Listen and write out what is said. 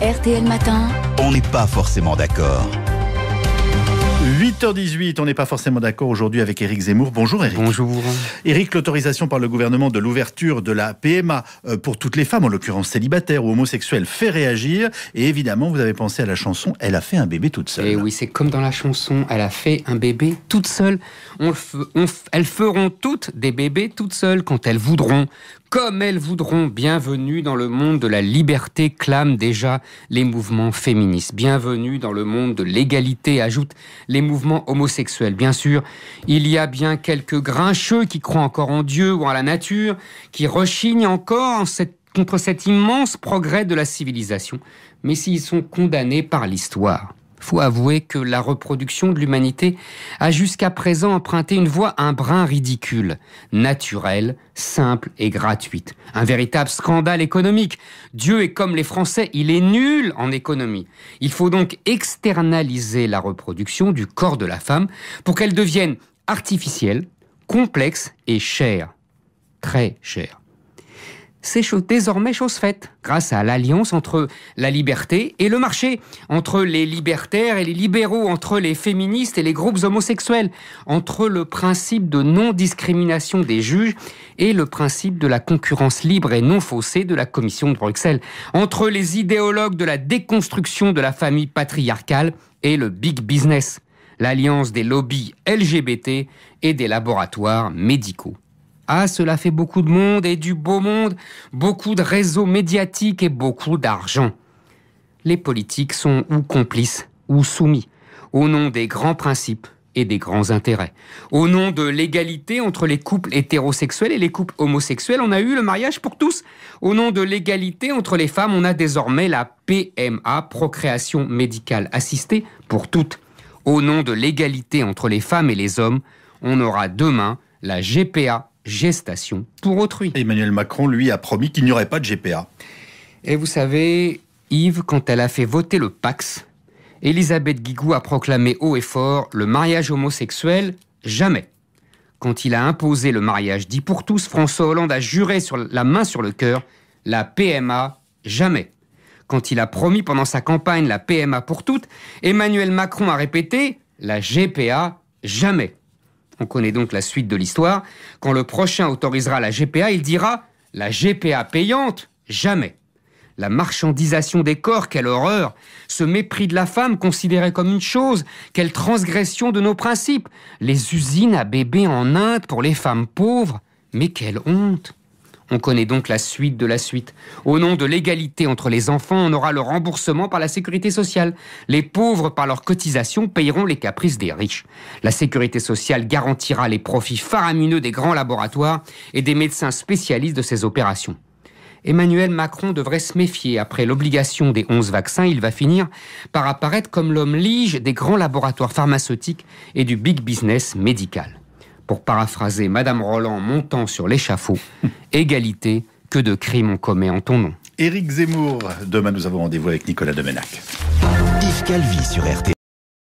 RTL Matin. On n'est pas forcément d'accord. 8h18, on n'est pas forcément d'accord aujourd'hui avec Éric Zemmour. Bonjour Éric. Bonjour. Éric, l'autorisation par le gouvernement de l'ouverture de la PMA pour toutes les femmes, en l'occurrence célibataires ou homosexuelles, fait réagir. Et évidemment, vous avez pensé à la chanson « Elle a fait un bébé toute seule ». Et oui, c'est comme dans la chanson « Elle a fait un bébé toute seule ». Elles feront toutes des bébés toutes seules quand elles voudront. Comme elles voudront. Bienvenue dans le monde de la liberté, clament déjà les mouvements féministes. Bienvenue dans le monde de l'égalité, ajoutent les mouvements homosexuels. Bien sûr, il y a bien quelques grincheux qui croient encore en Dieu ou en la nature, qui rechignent encore contre cet immense progrès de la civilisation. Mais s'ils sont condamnés par l'histoire, faut avouer que la reproduction de l'humanité a jusqu'à présent emprunté une voie un brin ridicule, naturelle, simple et gratuite. Un véritable scandale économique. Dieu est comme les Français, il est nul en économie. Il faut donc externaliser la reproduction du corps de la femme pour qu'elle devienne artificielle, complexe et chère. Très chère. C'est désormais chose faite, grâce à l'alliance entre la liberté et le marché, entre les libertaires et les libéraux, entre les féministes et les groupes homosexuels, entre le principe de non-discrimination des juges et le principe de la concurrence libre et non faussée de la Commission de Bruxelles, entre les idéologues de la déconstruction de la famille patriarcale et le big business, l'alliance des lobbies LGBT et des laboratoires médicaux. Ah, cela fait beaucoup de monde et du beau monde, beaucoup de réseaux médiatiques et beaucoup d'argent. Les politiques sont ou complices ou soumis, au nom des grands principes et des grands intérêts. Au nom de l'égalité entre les couples hétérosexuels et les couples homosexuels, on a eu le mariage pour tous. Au nom de l'égalité entre les femmes, on a désormais la PMA, procréation médicale assistée, pour toutes. Au nom de l'égalité entre les femmes et les hommes, on aura demain la GPA, gestation pour autrui. Emmanuel Macron, lui, a promis qu'il n'y aurait pas de GPA. Et vous savez, Yves, quand elle a fait voter le Pacs, Elisabeth Guigou a proclamé haut et fort le mariage homosexuel, jamais. Quand il a imposé le mariage dit pour tous, François Hollande a juré sur la main sur le cœur, la PMA, jamais. Quand il a promis pendant sa campagne la PMA pour toutes, Emmanuel Macron a répété la GPA, jamais. On connaît donc la suite de l'histoire. Quand le prochain autorisera la GPA, il dira « la GPA payante, jamais ». La marchandisation des corps, quelle horreur. Ce mépris de la femme considéré comme une chose, quelle transgression de nos principes. Les usines à bébés en Inde pour les femmes pauvres, mais quelle honte. On connaît donc la suite de la suite. Au nom de l'égalité entre les enfants, on aura le remboursement par la sécurité sociale. Les pauvres, par leurs cotisations, payeront les caprices des riches. La sécurité sociale garantira les profits faramineux des grands laboratoires et des médecins spécialistes de ces opérations. Emmanuel Macron devrait se méfier. Après l'obligation des 11 vaccins, il va finir par apparaître comme l'homme lige des grands laboratoires pharmaceutiques et du big business médical. Pour paraphraser Madame Roland montant sur l'échafaud, égalité, que de crimes on commet en ton nom. Éric Zemmour, demain nous avons rendez-vous avec Nicolas Demenac. Yves Calvi sur RTL.